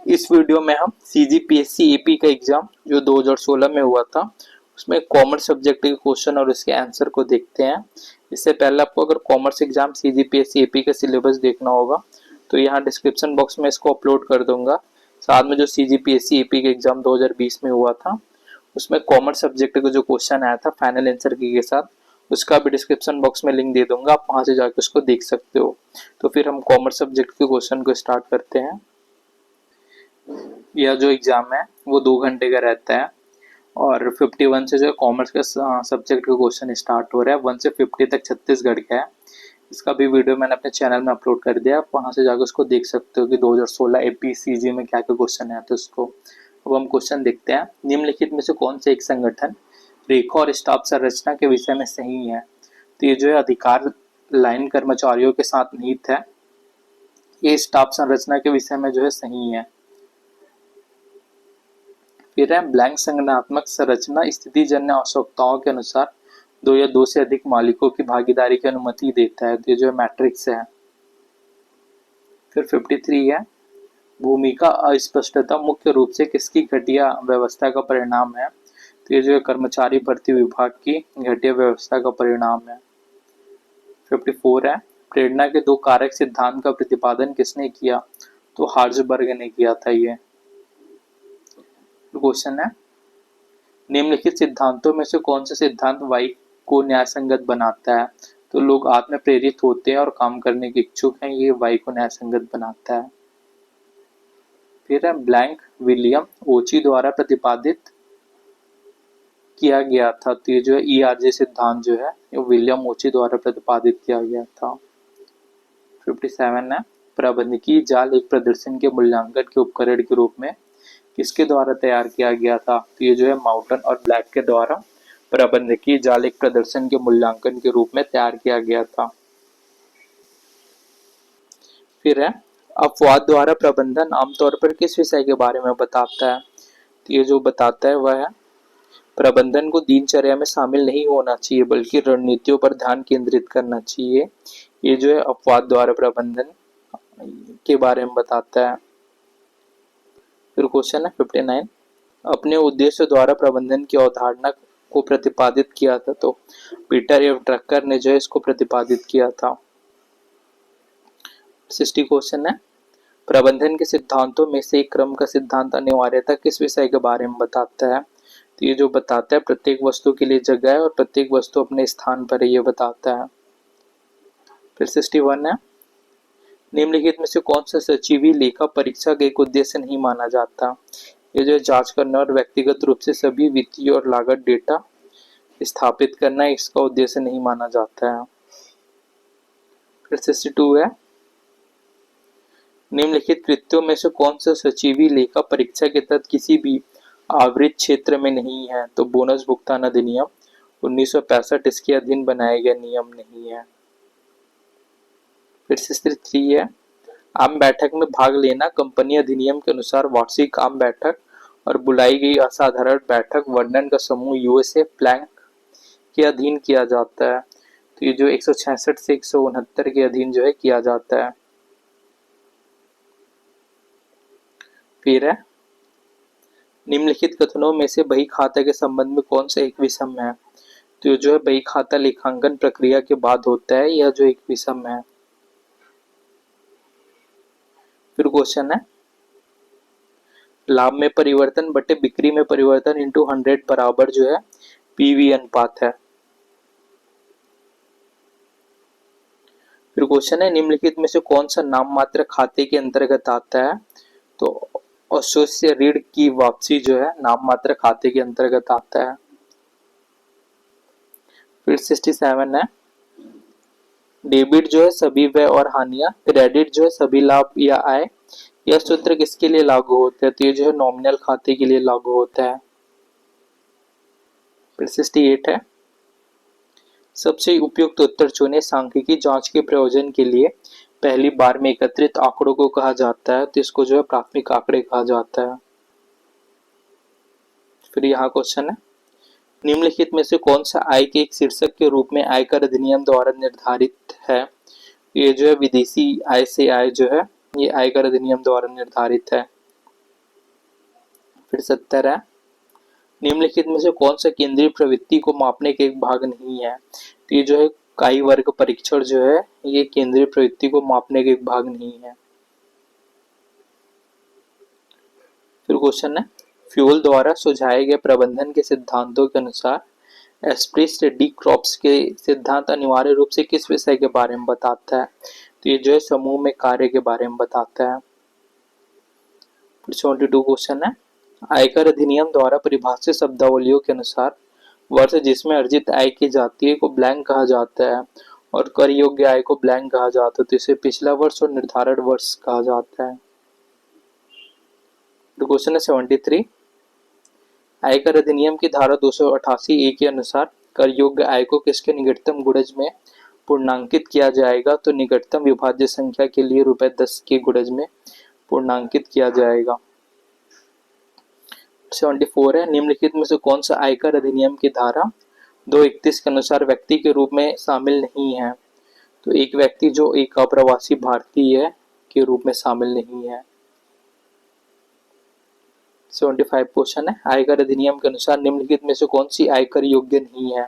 इस वीडियो में हम सीजीपीएससी एपी का एग्जाम जो 2016 में हुआ था उसमें कॉमर्स सब्जेक्ट के क्वेश्चन और उसके आंसर को देखते हैं। इससे पहले आपको अगर कॉमर्स एग्जाम सीजीपीएससी एपी का सिलेबस देखना होगा तो यहाँ डिस्क्रिप्शन बॉक्स में इसको अपलोड कर दूंगा। साथ में जो सीजीपीएससी एपी का एग्जाम 2020 में हुआ था उसमें कॉमर्स सब्जेक्ट का जो क्वेश्चन आया था फाइनल आंसर की के साथ, उसका भी डिस्क्रिप्शन बॉक्स में लिंक दे दूंगा, आप वहां से जाकर उसको देख सकते हो। तो फिर हम कॉमर्स सब्जेक्ट के क्वेश्चन को स्टार्ट करते हैं। यह जो एग्जाम है वो 2 घंटे का रहता है और 51 से जो कॉमर्स का सब्जेक्ट का क्वेश्चन स्टार्ट हो रहा है 1 से 50 तक 36 गढ़ का है। इसका भी वीडियो मैंने अपने चैनल में अपलोड कर दिया, आप वहां से जाकर उसको देख सकते हो कि 2016 एपीसीजी में क्या क्या क्वेश्चन है। तो उसको अब हम क्वेश्चन देखते हैं। निम्नलिखित में से कौन से एक संगठन रेखा और स्टाफ संरचना के विषय में सही है? तो ये जो है अधिकार लाइन कर्मचारियों के साथ निहित है, ये स्टाफ संरचना के विषय में जो है सही है। फिर है ब्लैंक संगठनात्मक संरचना स्थिति जन्य आवश्यकताओं के अनुसार 2 या 2 से अधिक मालिकों की भागीदारी की अनुमति देता है। तो ये जो है मैट्रिक्स है। फिर 53 है भूमिका अस्पष्टता मुख्य रूप से किसकी घटिया व्यवस्था का परिणाम है? तो ये जो है कर्मचारी भर्ती विभाग की घटिया व्यवस्था का परिणाम है। 54 है प्रेरणा के 2 कारक सिद्धांत का प्रतिपादन किसने किया? तो हार्जबर्ग ने किया था। ये क्वेश्चन है निम्नलिखित सिद्धांतों में से कौन सा सिद्धांत वाई को न्यायसंगत बनाता है? तो लोग आत्म प्रेरित होते हैं और काम करने के इच्छुक हैं, ये वाई को न्यायसंगत बनाता है। फिर है ब्लैंक विलियम ओची द्वारा प्रतिपादित किया गया था। तो ये जो है ईआरजे सिद्धांत जो है ये विलियम ओची द्वारा प्रतिपादित किया गया था। 57 है प्रबंधकीय जाल एक प्रदर्शन के मूल्यांकन के उपकरण के रूप में किसके द्वारा तैयार किया गया था? तो ये जो है माउंटन और ब्लैक के द्वारा प्रबंधकीय जाल एक प्रदर्शन के मूल्यांकन के रूप में तैयार किया गया था। फिर है अपवाद द्वारा प्रबंधन आमतौर पर किस विषय के बारे में बताता है? तो ये जो बताता है वह है प्रबंधन को दिनचर्या में शामिल नहीं होना चाहिए बल्कि रणनीतियों पर ध्यान केंद्रित करना चाहिए। ये जो है अपवाद द्वारा प्रबंधन के बारे में बताता है। फिर क्वेश्चन है 59 अपने उद्देश्य द्वारा प्रबंधन की अवधारणा को प्रतिपादित किया था। तो पीटर एफ ड्रकर ने जो है इसको प्रतिपादित किया था। 60 क्वेश्चन है प्रबंधन के सिद्धांतों में से एक क्रम का सिद्धांत अनिवार्यता किस विषय के बारे में बताता है? तो ये जो बताता है प्रत्येक वस्तु के लिए जगह है और प्रत्येक वस्तु अपने स्थान पर है, ये बताता है। फिर 61 है निम्नलिखित में से कौन सा सचिवी लेखा परीक्षा का एक उद्देश्य नहीं माना जाता? ये जो जांच करना और व्यक्तिगत रूप से सभी वित्तीय और लागत डेटा स्थापित करना इसका उद्देश्य नहीं माना जाता है। फिर 62 है निम्नलिखित कृत्यों में से कौन सा सचिवी लेखा परीक्षा के तहत किसी भी आवृत क्षेत्र में नहीं है? तो बोनस भुगतान अधिनियम 1965 इसके अधीन बनाया गया नियम नहीं है। फिर 63 है आम बैठक में भाग लेना कंपनी अधिनियम के अनुसार वार्षिक आम बैठक और बुलाई गई असाधारण बैठक वर्णन का समूह यूएसए प्लैंक के अधीन किया जाता है। तो ये जो 166 से 169 के अधीन जो है किया जाता है। फिर है निम्नलिखित कथनों में से बही खाता के संबंध में कौन सा एक विषम है? तो ये जो है बही खाता लेखांकन प्रक्रिया के बाद होता है, यह जो एक विषम है। फिर क्वेश्चन है लाभ में परिवर्तन बटे बिक्री में परिवर्तन इंटू 100 बराबर जो है पीवी अनुपात है। फिर क्वेश्चन है निम्नलिखित में से कौन सा नाम मात्र खाते के अंतर्गत आता है? तो अशोष्य ऋण की वापसी जो है नाम मात्र खाते के अंतर्गत आता है। फिर 67 है डेबिट जो है सभी व्यय और हानियां, क्रेडिट जो है सभी लाभ या आय, यह सूत्र किसके लिए लागू होता है? तो ये जो है नॉमिनल खाते के लिए लागू होता है। फिर 68 है सबसे उपयुक्त उत्तर चुने सांख्यिकी जांच के प्रयोजन के लिए पहली बार में एकत्रित आंकड़ों को कहा जाता है। तो इसको जो है प्राथमिक आंकड़े कहा जाता है। फिर यहाँ क्वेश्चन है निम्नलिखित में से कौन सा आय के एक शीर्षक के रूप में आयकर अधिनियम द्वारा निर्धारित है? ये जो है विदेशी आय से आय जो है ये आयकर अधिनियम द्वारा निर्धारित है। फिर 70 है, निम्नलिखित में से कौन सा केंद्रीय प्रवृत्ति को मापने के एक भाग नहीं है? तो ये जो है काई वर्ग परीक्षण जो है ये केंद्रीय प्रवृत्ति को मापने के एक भाग नहीं है। फिर क्वेश्चन है, फ्यूल द्वारा सुझाए गए प्रबंधन के सिद्धांतों के अनुसार एस्प्रिस्ट डी क्रॉप्स के सिद्धांत अनिवार्य रूप से किस विषय के बारे में बताता है? तो ये जो है समूह में कार्य के बारे में बताता है। फिर 72 क्वेश्चन है, आयकर अधिनियम द्वारा परिभाषित शब्दावलियों के अनुसार वर्ष जिसमें अर्जित आय की जाती है को ब्लैंक कहा जाता है और कर योग्य आय को ब्लैंक कहा जाता है, तो इसे पिछला वर्ष और निर्धारण वर्ष कहा जाता है। क्वेश्चन है 73, आयकर अधिनियम की धारा 288 ए के अनुसार कर योग्य आय को किसके निकटतम गुणज में पूर्णांकित किया जाएगा? तो निकटतम विभाज्य संख्या के लिए ₹10 के गुणज में पूर्णांकित किया जाएगा। 74 है, निम्नलिखित में से कौन सा आयकर अधिनियम की धारा 231 के अनुसार व्यक्ति के रूप में शामिल नहीं है? तो एक व्यक्ति जो एक अप्रवासी भारतीय है के रूप में शामिल नहीं है। 75 क्वेश्चन है, आयकर अधिनियम के अनुसार निम्नलिखित में से कौन सी आयकर योग्य नहीं है?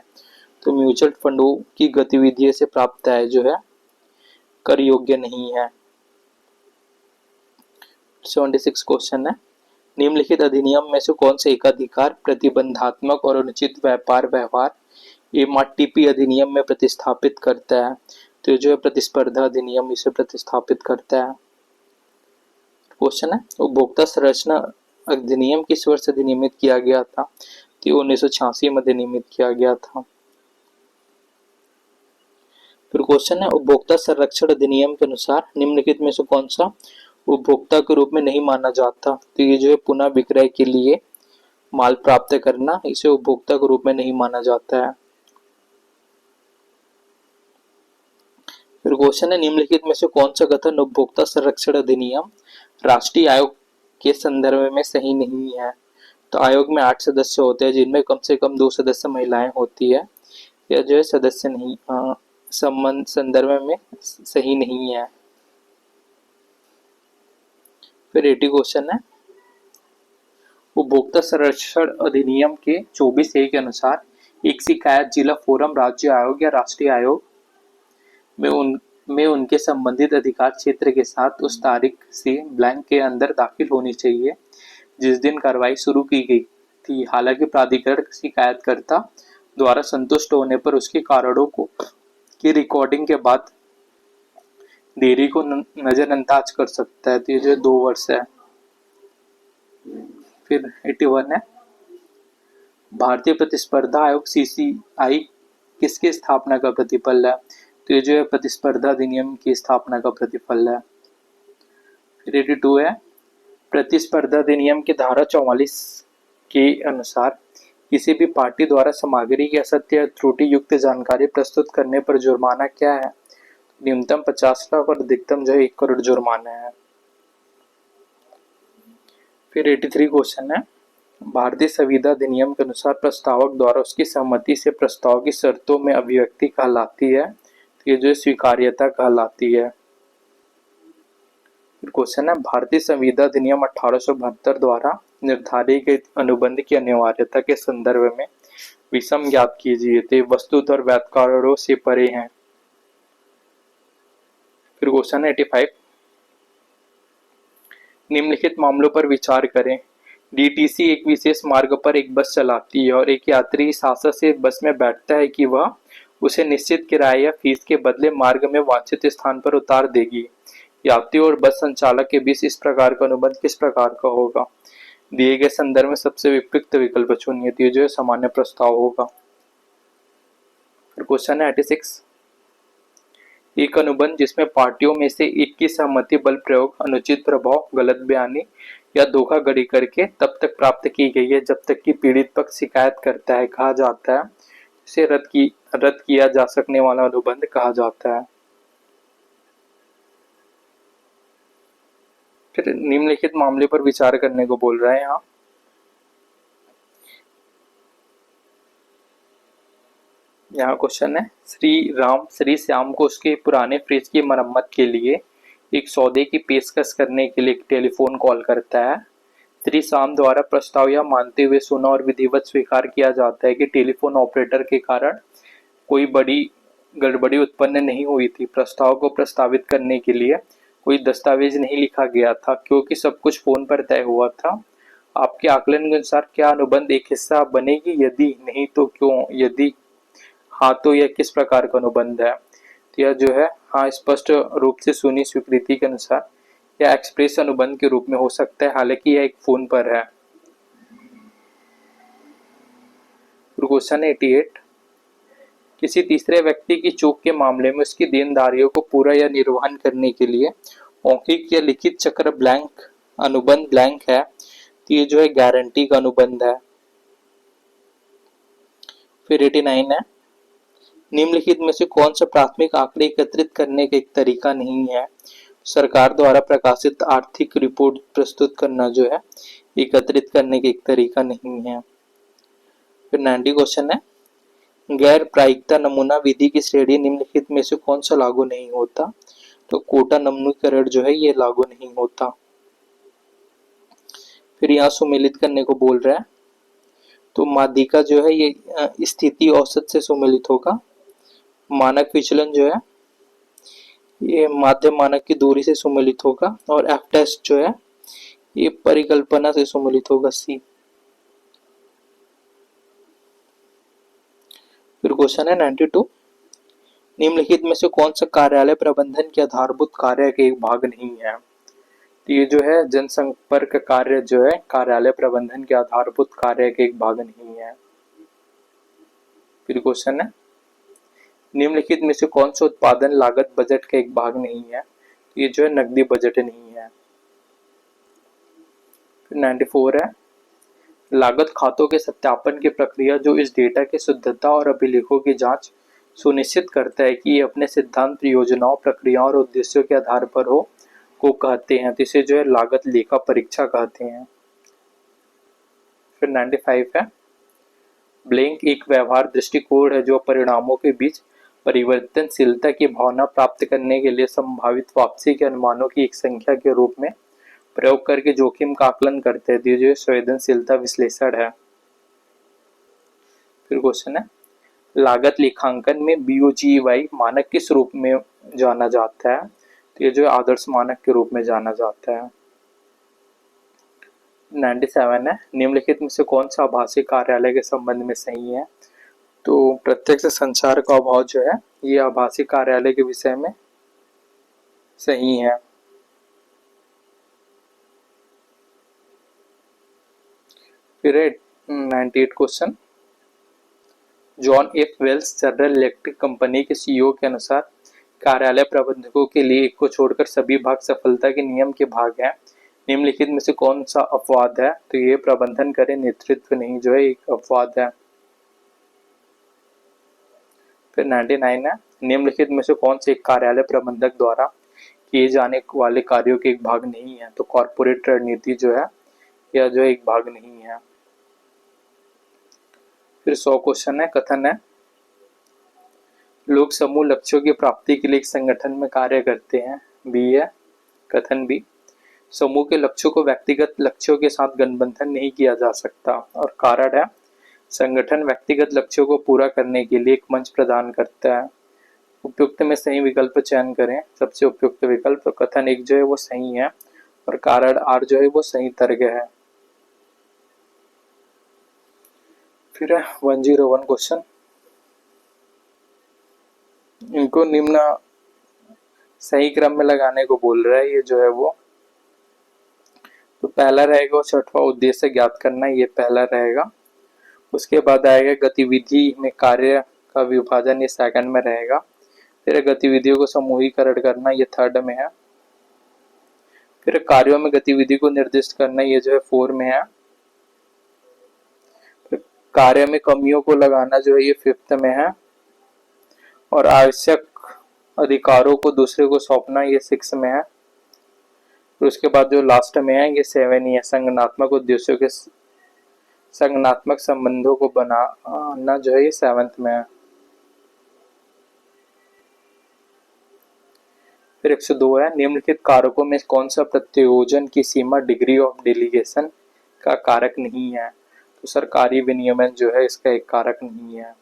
तो म्यूचुअल फंडों की गतिविधियों से प्राप्त आय जो है कर योग्य नहीं है। 76 क्वेश्चन है, निम्नलिखित अधिनियम में से कौन से एकाधिकार प्रतिबंधात्मक और अनुचित व्यापार व्यवहार एमआरटीपी अधिनियम में प्रतिस्थापित करता है? तो जो है प्रतिस्पर्धा अधिनियम इसे प्रतिस्थापित करता है। क्वेश्चन है, उपभोक्ता संरक्षण अधिनियम किस वर्ष अधिनियमित किया गया था? तो 1986 में अधिनियमित किया गया था। फिर क्वेश्चन है, उपभोक्ता संरक्षण अधिनियम के अनुसार निम्नलिखित में से कौन सा उपभोक्ता के रूप में नहीं माना जाता? तो ये जो है पुनः विक्रय के लिए माल प्राप्त करना, इसे उपभोक्ता के रूप में नहीं माना जाता है। फिर क्वेश्चन है, निम्नलिखित में से कौन सा कथन उपभोक्ता संरक्षण अधिनियम राष्ट्रीय आयोग के संदर्भ में सही नहीं है? तो आयोग में 8 सदस्य होते हैं जिनमें कम से कम 2 सदस्य महिलाएं होती है, यह जो है सदस्य नहीं संबंध संदर्भ में सही नहीं है। फिर 80 क्वेश्चन है, उपभोक्ता संरक्षण अधिनियम के 24A के अनुसार एक शिकायत जिला फोरम राज्य आयोग या राष्ट्रीय आयोग में उनके संबंधित अधिकार क्षेत्र के साथ उस तारीख से ब्लैंक के अंदर दाखिल होनी चाहिए जिस दिन कार्रवाई शुरू की गई थी। हालांकि प्राधिकरण शिकायतकर्ता द्वारा संतुष्ट होने पर उसके कारणों की रिकॉर्डिंग के बाद देरी को नजरअंदाज कर सकता है। तो ये जो 2 वर्ष है। फिर 81 है, भारतीय प्रतिस्पर्धा आयोग सीसीआई किसके स्थापना का प्रतिफल है? तो ये जो है प्रतिस्पर्धा अधिनियम की स्थापना का प्रतिफल है। फिर 82 है, प्रतिस्पर्धा अधिनियम की धारा 44 के अनुसार किसी भी पार्टी द्वारा सामग्री की असत्य या त्रुटि युक्त जानकारी प्रस्तुत करने पर जुर्माना क्या है? न्यूनतम 50 लाख और अधिकतम जो है 1 करोड़ जुर्माना है। फिर 83 क्वेश्चन है, भारतीय संविदा अधिनियम के अनुसार प्रस्तावक द्वारा उसकी सहमति से प्रस्ताव की शर्तों में अभिव्यक्ति कहलाती है, तो ये जो स्वीकार्यता कहलाती है। फिर क्वेश्चन है, भारतीय संविदा अधिनियम 1872 द्वारा निर्धारित गई अनुबंध की अनिवार्यता के संदर्भ में विषम ज्ञात कीजिए, तो वस्तुतः और व्याकरणों से परे हैं। फिर क्वेश्चन है 85, निम्नलिखित मामलों पर विचार करें। डीटीसी एक विशेष मार्ग पर एक बस चलाती है और एक यात्री इस आशा से बस में बैठता है कि वह उसे निश्चित किराए या फीस के बदले मार्ग में वांछित स्थान पर उतार देगी। यात्री और बस संचालक के बीच इस प्रकार का अनुबंध किस प्रकार का होगा? दिए गए संदर्भ में सबसे उपयुक्त विकल्प चुनिए, तो जो सामान्य प्रस्ताव होगा। फिर क्वेश्चन है 86, एक अनुबंध जिसमें पार्टियों में से एक की सहमति बल प्रयोग, अनुचित प्रभाव, गलत बयानी या धोखाधड़ी करके तब तक प्राप्त की गई है जब तक कि पीड़ित पक्ष शिकायत करता है कहा जाता है। इसे रद्द किया जा सकने वाला अनुबंध कहा जाता है। फिर निम्नलिखित मामले पर विचार करने को बोल रहे हैं यहाँ। यहाँ क्वेश्चन है, श्री श्याम को उसके पुराने फ्रिज की मरम्मत के लिए एक सौदे की पेशकश करने के लिए एक टेलीफोन कॉल करता है। त्रिसाम द्वारा प्रस्ताव या मानते हुए सुना और विधिवत स्वीकार किया जाता है कि टेलीफोन ऑपरेटर के कारण कोई बड़ी गड़बड़ी उत्पन्न नहीं हुई थी। प्रस्ताव को प्रस्तावित करने के लिए कोई दस्तावेज नहीं लिखा गया था क्योंकि सब कुछ फोन पर तय हुआ था। आपके आकलन के अनुसार क्या अनुबंध एक हिस्सा बनेगी? यदि नहीं तो क्यों? यदि हाँ तो यह किस प्रकार का अनुबंध है? तो यह जो है हाँ स्पष्ट रूप से सुनी स्वीकृति के अनुसार यह एक्सप्रेस अनुबंध के रूप में हो सकता है, हालांकि यह एक फोन पर है। क्वेश्चन 88, किसी तीसरे व्यक्ति की चूक के मामले में उसकी देनदारियों को पूरा या निर्वहन करने के लिए मौखिक या लिखित चक्र ब्लैंक अनुबंध ब्लैंक है, तो ये जो है गारंटी का अनुबंध है। फिर 89 है, निम्नलिखित में से कौन सा प्राथमिक आंकड़े एकत्रित करने का एक तरीका नहीं है? सरकार द्वारा प्रकाशित आर्थिक रिपोर्ट प्रस्तुत करना जो है एकत्रित करने का एक तरीका नहीं है। फिर 90 क्वेश्चन है, गैर प्रायिकता नमूना विधि की श्रेणी निम्नलिखित में से कौन सा लागू नहीं होता? तो कोटा नमूनीकरण जो है ये लागू नहीं होता। फिर यहाँ सुमेलित करने को बोल रहा है, तो माध्यिका जो है ये स्थिति औसत से सुमेलित होगा। मानक विचलन जो है ये माध्य मानक की दूरी से सुमेलित होगा और एफ टेस्ट जो है ये परिकल्पना से सुमेलित होगा, सी। फिर क्वेश्चन है 92, निम्नलिखित में से कौन सा कार्यालय प्रबंधन के आधारभूत कार्य के एक भाग नहीं है? तो ये जो है जनसंपर्क कार्य जो है कार्यालय प्रबंधन के आधारभूत कार्य के एक भाग नहीं है। फिर क्वेश्चन है, निम्नलिखित में से कौन सा उत्पादन लागत बजट का एक भाग नहीं है? तो ये जो है नकदी बजट नहीं है। फिर 94 है, लागत खातों के सत्यापन की प्रक्रिया जो इस डेटा की शुद्धता और अभिलेखों की जांच सुनिश्चित करता है कि ये अपने सिद्धांत, योजनाओं, प्रक्रियाओं और उद्देश्यों के आधार पर हो को कहते हैं, तो इसे जो है लागत लेखा परीक्षा कहते हैं। फिर 95 है, ब्लैंक एक व्यवहार दृष्टिकोण है जो परिणामों के बीच परिवर्तनशीलता की भावना प्राप्त करने के लिए संभावित वापसी के अनुमानों की एक संख्या के रूप में प्रयोग करके जोखिम का आकलन करते हैं, जो संवेदनशीलता विश्लेषण है। फिर क्वेश्चन है, लागत लेखांकन में BOGY मानक किस रूप में जाना जाता है? तो ये जो आदर्श मानक के रूप में जाना जाता है। 97 है, निम्नलिखित में से कौन सा आभासी कार्यालय के संबंध में सही है? तो प्रत्यक्ष संचार का अभाव जो है ये आभासी कार्यालय के विषय में सही है। फिर 98 question, John F Wells general electric company के CEO के अनुसार कार्यालय प्रबंधकों के लिए एक को छोड़कर सभी भाग सफलता के नियम के भाग हैं। निम्नलिखित में से कौन सा अपवाद है? तो ये प्रबंधन करे, नेतृत्व नहीं, जो है एक अपवाद है। फिर 99 है, निम्नलिखित में से कौन से एक कार्यालय प्रबंधक द्वारा किए जाने वाले कार्यों के एक भाग नहीं है? तो कॉर्पोरेट रणनीति जो है यह जो एक भाग नहीं है। फिर 100 क्वेश्चन है, कथन है, लोग समूह लक्ष्यों की प्राप्ति के लिए एक संगठन में कार्य करते हैं, बी है कथन बी। समूह के लक्ष्यों को व्यक्तिगत लक्ष्यों के साथ गठबंधन नहीं किया जा सकता और कारण है, संगठन व्यक्तिगत लक्ष्यों को पूरा करने के लिए एक मंच प्रदान करता है। उपयुक्त में सही विकल्प चयन करें, सबसे उपयुक्त विकल्प। तो कथन एक जो है वो सही है और कारण आर जो है वो सही तर्क है। फिर 101 क्वेश्चन, इनको निम्न सही क्रम में लगाने को बोल रहा है, ये जो है वो तो पहला रहेगा वो छठवां उद्देश्य ज्ञात करना, ये पहला रहेगा। उसके बाद आएगा गतिविधि में कार्य का विभाजन, ये सेकंड में रहेगा। फिर गतिविधियों को समूहीकरण करना, ये थर्ड में है। फिर कार्यों में गतिविधि को निर्दिष्ट करना, ये जो है 4 में है। फिर कार्य में कमियों को लगाना जो है ये 5th में है। और आवश्यक अधिकारों को दूसरे को सौंपना, ये 6 में है। फिर उसके बाद जो लास्ट में है ये 7 ही है, संगठनात्मक उद्देश्यों के संगठनात्मक संबंधों को बनाना जो है ये 7th में है। फिर 102 है, निम्नलिखित कारकों में कौन सा प्रत्योजन की सीमा डिग्री ऑफ डेलीगेशन का कारक नहीं है। तो सरकारी विनियमन जो है इसका एक कारक नहीं है।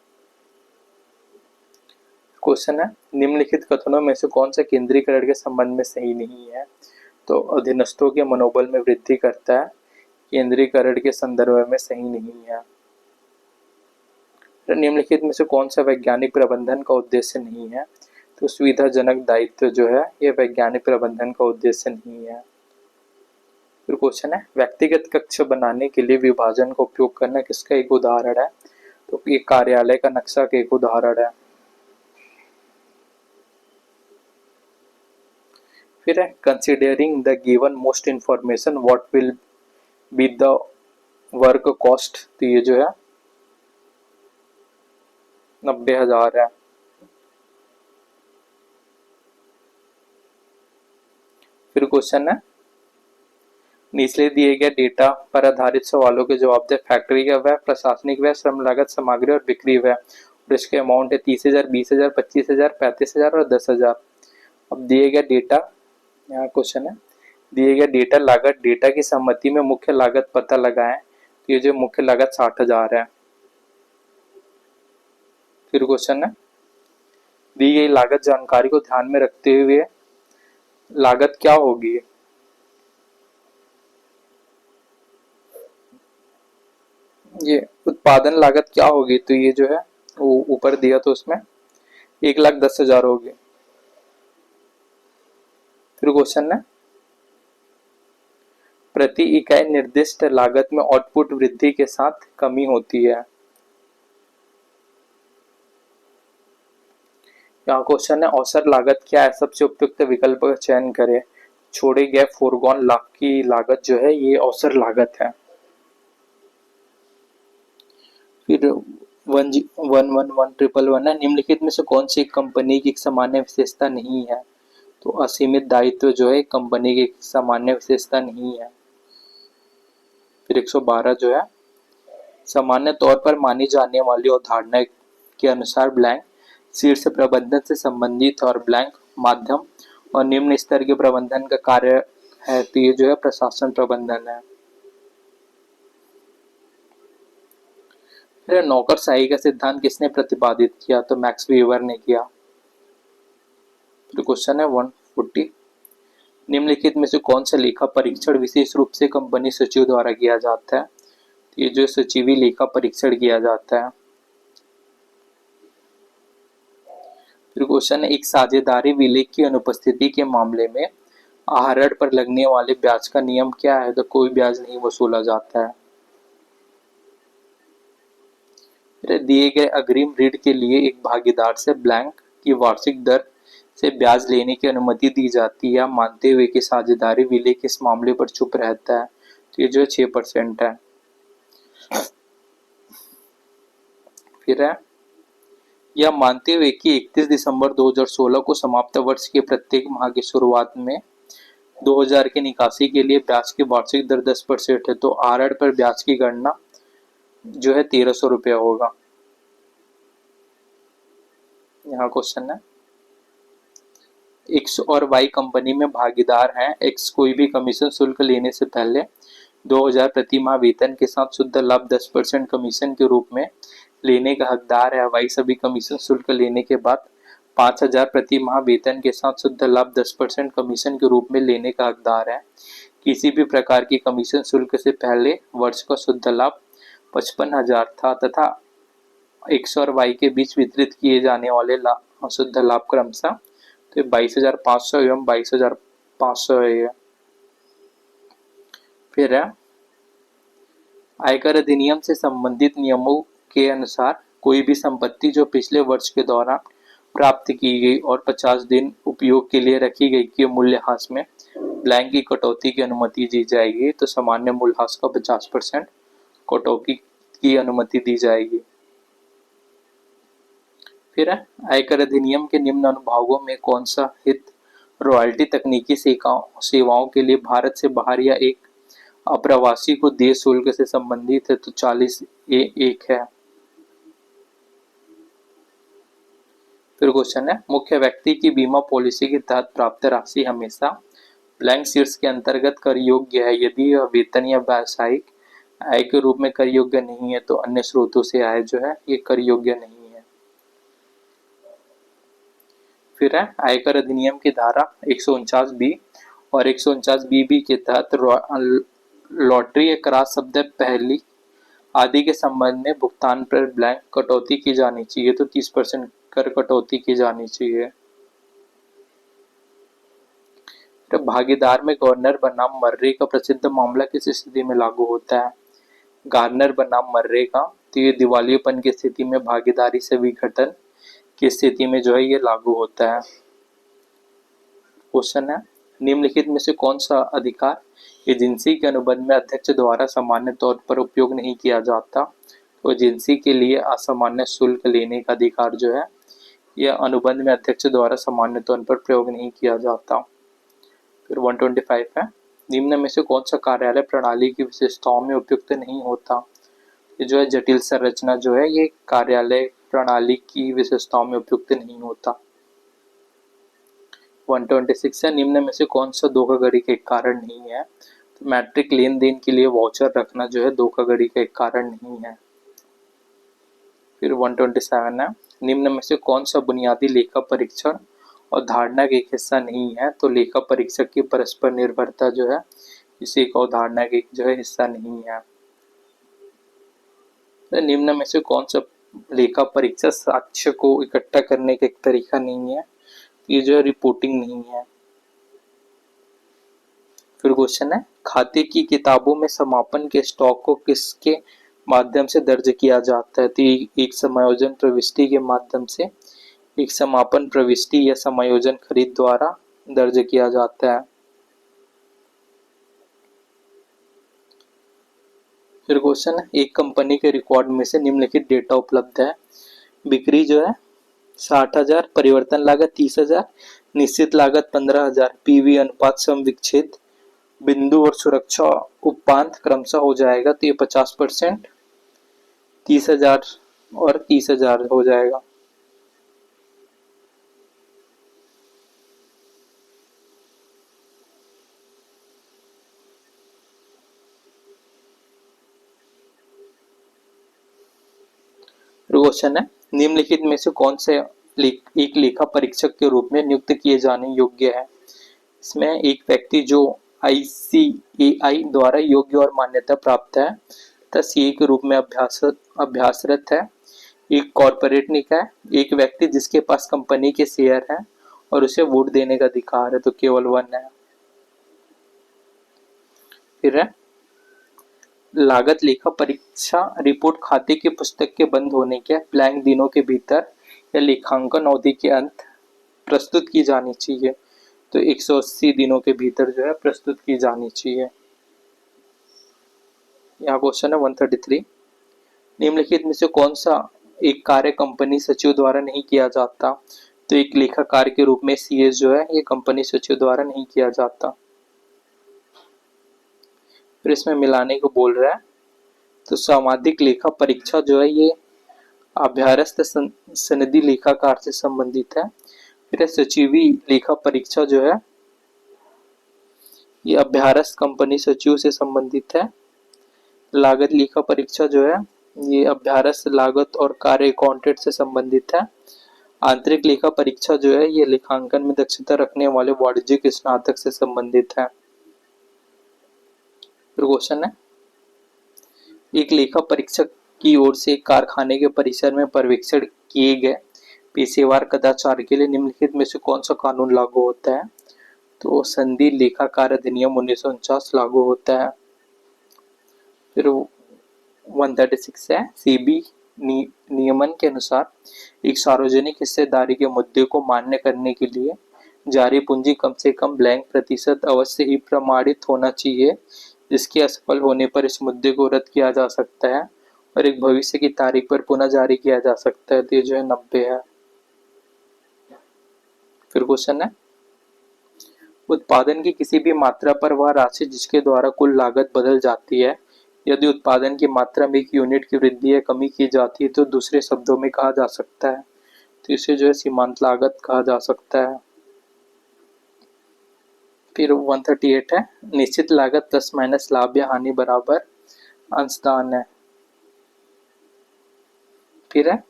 क्वेश्चन है, निम्नलिखित कथनों में से कौन सा केंद्रीकरण के संबंध में सही नहीं है? तो अधीनस्थों के मनोबल में वृद्धि करता है, केंद्रीकरण के संदर्भ में सही नहीं है। निम्नलिखित में से कौन सा वैज्ञानिक प्रबंधन का उद्देश्य नहीं है? तो सुविधाजनक दायित्व जो है ये वैज्ञानिक प्रबंधन का उद्देश्य नहीं है। फिर क्वेश्चन है, व्यक्तिगत कक्ष बनाने के लिए विभाजन का उपयोग करना किसका एक उदाहरण है? तो ये कार्यालय का नक्शा का एक उदाहरण है। फिर है, considering the given most information what will be the work cost? तो ये जो है 90,000 है। फिर क्वेश्चन है, निचले दिए गए डेटा पर आधारित सवालों के जवाब दे। फैक्ट्री का व्यय, प्रशासनिक व्यय, श्रम लागत, सामग्री और बिक्री व्यय, और इसके अमाउंट है 30,000, 20,000, 25,000, 35,000 और 10,000। अब दिए गए डेटा, यहाँ क्वेश्चन है, दिए गए डेटा लागत डेटा की सहमति में मुख्य लागत पता लगाएं। तो ये जो मुख्य लागत 60,000 है। फिर क्वेश्चन है, दी गई लागत जानकारी को ध्यान में रखते हुए लागत क्या होगी? ये उत्पादन लागत क्या होगी? तो ये जो है वो ऊपर दिया तो उसमें 1,10,000 होगी। फिर क्वेश्चन है, प्रति इकाई निर्दिष्ट लागत में आउटपुट वृद्धि के साथ कमी होती है। यहाँ क्वेश्चन है, औसत लागत क्या है? सबसे उपयुक्त विकल्प का चयन करें। छोड़े गए फोरगॉन लाभ की लागत जो है ये औसत लागत है। फिर 111,111 है, निम्नलिखित में से कौन सी कंपनी की सामान्य विशेषता नहीं है? तो असीमित दायित्व जो है कंपनी की सामान्य विशेषता नहीं है। फिर 112 जो है, सामान्य तौर पर मानी जाने वाली अवधारणा के अनुसार ब्लैंक शीर्ष प्रबंधन से संबंधित और ब्लैंक मध्यम और निम्न स्तर के प्रबंधन का कार्य है। तो ये जो है प्रशासन प्रबंधन है। फिर नौकरशाही का सिद्धांत किसने प्रतिपादित किया? तो मैक्स वीवर ने किया। फिर क्वेश्चन है 140, निम्नलिखित में से कौन सा लेखा परीक्षण विशेष रूप से कंपनी सचिव द्वारा किया जाता है? तो ये जो सचिवी लेखा परीक्षण किया जाता है। फिर क्वेश्चन है, एक साझेदारी विलेख की अनुपस्थिति के मामले में आहरण पर लगने वाले ब्याज का नियम क्या है? तो कोई ब्याज नहीं वसूला जाता है। फिर दिए गए अग्रिम ऋण के लिए एक भागीदार से ब्लैंक की वार्षिक दर से ब्याज लेने की अनुमति दी जाती है, मानते हुए कि साझेदारी विलेख इस मामले पर चुप रहता है। तो ये जो 6% है। फिर है, यह मानते हुए कि 31 दिसंबर 2016 को समाप्त वर्ष के प्रत्येक माह की शुरुआत में 2000 की निकासी के लिए ब्याज की वार्षिक दर 10% है, तो आहरण पर ब्याज की गणना जो है 1,300 रुपया होगा। यहाँ क्वेश्चन है, एक्स और वाई कंपनी में भागीदार हैं। एक्स कोई भी कमीशन शुल्क लेने से पहले 2000 प्रति माह वेतन के साथ शुद्ध लाभ 10% कमीशन के रूप में लेने का हकदार है। वाई सभी कमीशन शुल्क लेने के बाद 5,000 प्रति माह वेतन के साथ शुद्ध लाभ 10% कमीशन के रूप में लेने का हकदार है। किसी भी प्रकार की कमीशन शुल्क से पहले वर्ष का शुद्ध लाभ 55,000 था तथा एक्स और वाई के बीच वितरित किए जाने वाले शुद्ध लाभ क्रमशः तो 22,500 एवं 22,500 है। फिर है, आयकर अधिनियम से संबंधित नियमों के अनुसार कोई भी संपत्ति जो पिछले वर्ष के दौरान प्राप्त की गई और 50 दिन उपयोग के लिए रखी गई के मूल्यह्रास में ब्लैंक की कटौती की अनुमति दी जाएगी। तो सामान्य मूल्यह्रास का 50% कटौती की अनुमति दी जाएगी। फिर है, आयकर अधिनियम के निम्न अनुभागों में कौन सा हित रॉयल्टी तकनीकी सेवाओं के लिए भारत से बाहर या एक अप्रवासी को देय शुल्क से संबंधित है? तो 40A1 है। फिर क्वेश्चन है, मुख्य व्यक्ति की बीमा पॉलिसी के तहत प्राप्त राशि हमेशा ब्लैंक शीर्ष के अंतर्गत कर योग्य है यदि यह वेतन या व्यावसायिक आय के रूप में कर योग्य नहीं है, तो अन्य स्रोतों से आय जो है ये कर योग्य नहीं है। फिर है आयकर अधिनियम की धारा 149 बी और 149 बी के तहत लॉटरी या करार शब्द पहली आदि के संबंध में भुगतान पर ब्लैंक कटौती की जानी चाहिए, तो 30% कर कटौती की जानी चाहिए। तो भागीदार में गवर्नर बनाम मर्रे का प्रसिद्ध मामला किस स्थिति में लागू होता है? गार्नर बनाम मर्रे का, तो ये दिवालियेपन की स्थिति में भागीदारी से विघटन की स्थिति में जो है ये लागू होता है। क्वेश्चन है, निम्नलिखित में से कौन सा अधिकार एजेंसी के अनुबंध में अध्यक्ष द्वारा सामान्य तौर पर उपयोग नहीं किया जाता? तो एजेंसी के लिए असामान्य शुल्क लेने का अधिकार जो है यह अनुबंध में अध्यक्ष द्वारा सामान्य तौर पर प्रयोग नहीं किया जाता। फिर 125 है, निम्न में से कौन सा कार्यालय प्रणाली की विशेषताओं में उपयुक्त नहीं होता? ये जो है जटिल संरचना जो है ये कार्यालय प्रणाली की विशेषताओं में उपयुक्त नहीं होता। 126 है, निम्न में से कौन सा धोखाधड़ी का एक कारण नहीं है? तो मैट्रिक लेन देन के लिए वाउचर रखना जो है धोखाधड़ी का एक कारण नहीं है। फिर 127 है, निम्न में से कौन सा बुनियादी लेखा परीक्षण और धारणा का एक हिस्सा नहीं है? तो लेखा परीक्षक की परस्पर निर्भरता जो है इसी का अवधारणा का जो है हिस्सा नहीं है। तो निम्न में से कौन सा लेखा परीक्षक साक्ष्य को इकट्ठा करने का एक तरीका नहीं है? ये जो है रिपोर्टिंग नहीं है। फिर क्वेश्चन है, खाते की किताबों में समापन के स्टॉक को किसके माध्यम से दर्ज किया जाता है? तो एक समायोजन प्रविष्टि के माध्यम से एक समापन प्रविष्टि या समायोजन खरीद द्वारा दर्ज किया जाता है। फिर क्वेश्चन है, एक कंपनी के रिकॉर्ड में से निम्नलिखित डेटा उपलब्ध है। बिक्री जो है 60,000, परिवर्तन लागत 30,000, निश्चित लागत 15,000, पीवी अनुपात सम विच्छेद बिंदु और सुरक्षा उपांत क्रमशः हो जाएगा, तो ये 50%, 30,000 और 30,000 हो जाएगा। क्वेश्चन है, निम्नलिखित में से कौन से एक लेखा परीक्षक के रूप में नियुक्त किए जाने योग्य है? इसमें एक व्यक्ति जो ICAI द्वारा योग्य और मान्यता प्राप्त है तथा CA के रूप में अभ्यासरत है, एक कॉर्पोरेट निकाय, एक व्यक्ति जिसके पास कंपनी के शेयर है और उसे वोट देने का अधिकार है, तो केवल 1 है। फिर है, लागत लेखा परीक्षा रिपोर्ट खाते की पुस्तक के बंद होने के ब्लैंक दिनों के भीतर या लेखांकन अवधि के अंत प्रस्तुत की जानी चाहिए, तो 180 दिनों के भीतर जो है प्रस्तुत की जानी चाहिए। यहाँ क्वेश्चन है 133, निम्नलिखित में से कौन सा एक कार्य कंपनी सचिव द्वारा नहीं किया जाता? तो एक लेखाकार के रूप में CS जो है ये कंपनी सचिव द्वारा नहीं किया जाता। फिर इसमें मिलाने को बोल रहा है, तो सामाजिक लेखा परीक्षा जो है ये अभ्यारस्त सनदी लेखाकार से संबंधित है। फिर सचिवी लेखा परीक्षा जो है ये अभ्यारस्त कंपनी सचिव से संबंधित है। लागत लेखा परीक्षा जो है ये अभ्यारस्त लागत और कार्य अकाउंटेंट से संबंधित है। आंतरिक लेखा परीक्षा जो है ये लेखांकन में दक्षता रखने वाले वाणिज्यिक स्नातक से संबंधित है। क्वेश्चन है, एक लेखा परीक्षक की ओर से कारखाने के परिसर में पर्यवेक्षण किए गए पेशेवर कदाचार के लिए निम्नलिखित में से कौन सा कानून लागू होता है? तो संधि लेखाकार अधिनियम 1949 लागू होता है। फिर 136 है, सेबी नियमन के अनुसार एक सार्वजनिक हिस्सेदारी के मुद्दे को मान्य करने के लिए जारी पूंजी कम से कम ब्लैंक प्रतिशत अवश्य ही प्रमाणित होना चाहिए, जिसके असफल होने पर इस मुद्दे को रद्द किया जा सकता है और एक भविष्य की तारीख पर पुनः जारी किया जा सकता है, तो ये जो है 90 है। फिर क्वेश्चन है, उत्पादन की किसी भी मात्रा पर वह राशि जिसके द्वारा कुल लागत बदल जाती है, यदि उत्पादन की मात्रा में एक यूनिट की वृद्धि या कमी की जाती है तो दूसरे शब्दों में कहा जा सकता है, तो इसे जो है सीमांत लागत कहा जा सकता है। फिर 138 है, निश्चित लागत प्लस माइनस लाभ या हानि बराबर अंशदान है। फिर है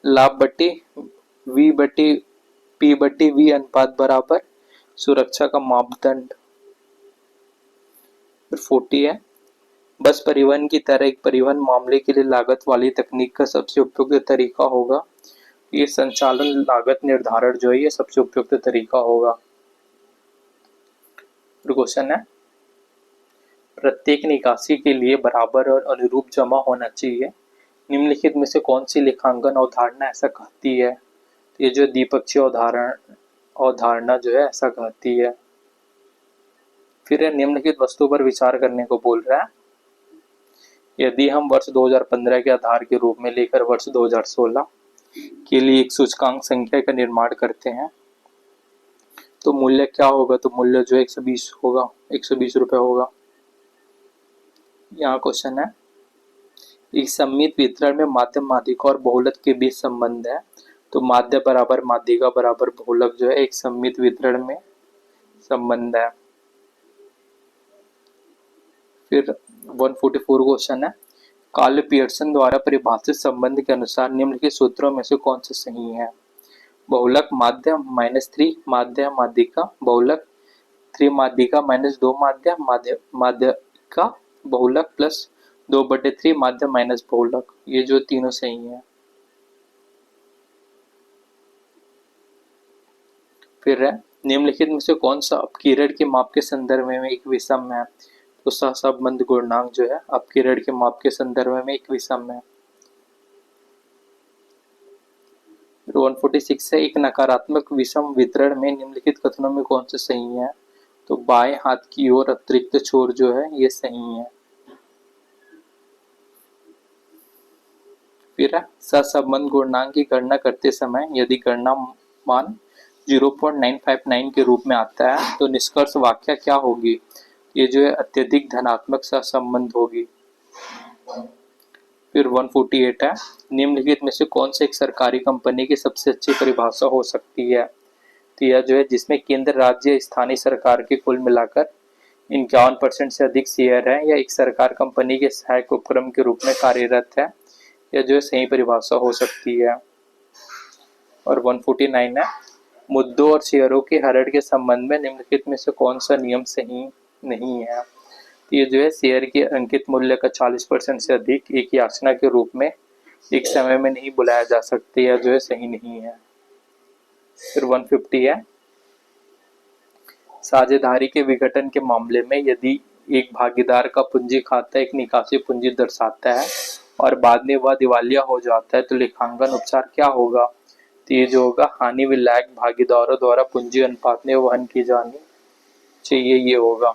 लाभ बट्टी वी बट्टी पी बट्टी वी अनुपात बराबर सुरक्षा का मापदंड। फिर 40 है बस परिवहन की तरह एक परिवहन मामले के लिए लागत वाली तकनीक का सबसे उपयुक्त तरीका होगा। ये संचालन लागत निर्धारण जो है ये सबसे उपयुक्त तरीका होगा। क्वेश्चन है प्रत्येक निकासी के लिए बराबर और अनुरूप जमा होना चाहिए। निम्नलिखित में से कौन सी लेखांकन अवधारणा ऐसा कहती है? ये जो द्विपक्षीय अवधारणा जो है ऐसा कहती है। फिर निम्नलिखित वस्तु पर विचार करने को बोल रहा है। यदि हम वर्ष 2015 के आधार के रूप में लेकर वर्ष 2016 के लिए एक सूचकांक संख्या का निर्माण करते हैं तो मूल्य क्या होगा? तो मूल्य जो 120 होगा, 120 रुपए होगा। यहाँ क्वेश्चन है एक सममित वितरण में माध्यम माध्यिका और बहुलक के बीच संबंध है। तो माध्य बराबर माध्यिका बराबर बहुलक जो है एक सममित वितरण में संबंध है। फिर 144 क्वेश्चन है कार्ल पियर्सन द्वारा परिभाषित संबंध के अनुसार निम्नलिखित सूत्रों में से कौन से सही है? बहुलक माध्य -3 माध्य माध्यिका बहुलक 3 माध्यिका -2 माध्य माध्यिका बहुलक प्लस 2/3 माध्य माइनस बहुलक, ये जो तीनों सही है। फिर है निम्नलिखित में से कौन सा अपकीर्ण के माप के संदर्भ में एक विषम है? तो सहसंबंध गुणांक जो है अपकीर्ण के माप के संदर्भ में एक विषम है। 146 है एक नकारात्मक विषम वितरण में निम्नलिखित कथनों में कौन से सही है? तो बाएं हाथ की ओर अतिरिक्त छोर जो है ये सही है। फिर है सहसंबंध गुणांक की गणना करते समय यदि गणना मान 0.959 के रूप में आता है तो निष्कर्ष वाक्य क्या होगी? ये जो है अत्यधिक धनात्मक सहसंबंध होगी। फिर 148 है निम्नलिखित में से कौन से एक सरकारी कंपनी की सबसे अच्छी परिभाषा हो सकती है? तो यह जो है जिसमें केंद्र राज्य स्थानीय सरकार के कुल मिलाकर 51% से अधिक शेयर है या एक सरकार कंपनी के सहायक उपक्रम के रूप में कार्यरत है, यह जो है सही परिभाषा हो सकती है। और 149 है मुद्दों और शेयरों के हरण के संबंध में निम्नलिखित में से कौन सा नियम सही नहीं है? ये जो है शेयर के अंकित मूल्य का 40% से अधिक एक याचना के रूप में एक समय में नहीं बुलाया जा सकते, या जो है सही नहीं है। फिर 150 है साझेदारी के विघटन के मामले में यदि एक भागीदार का पूंजी खाता एक निकासी पूंजी दर्शाता है और बाद में वह दिवालिया हो जाता है तो लेखांकन उपचार क्या होगा? तो ये जो होगा हानि विलायक भागीदारों द्वारा पूंजी अनुपात में वहन की जानी चाहिए, ये होगा।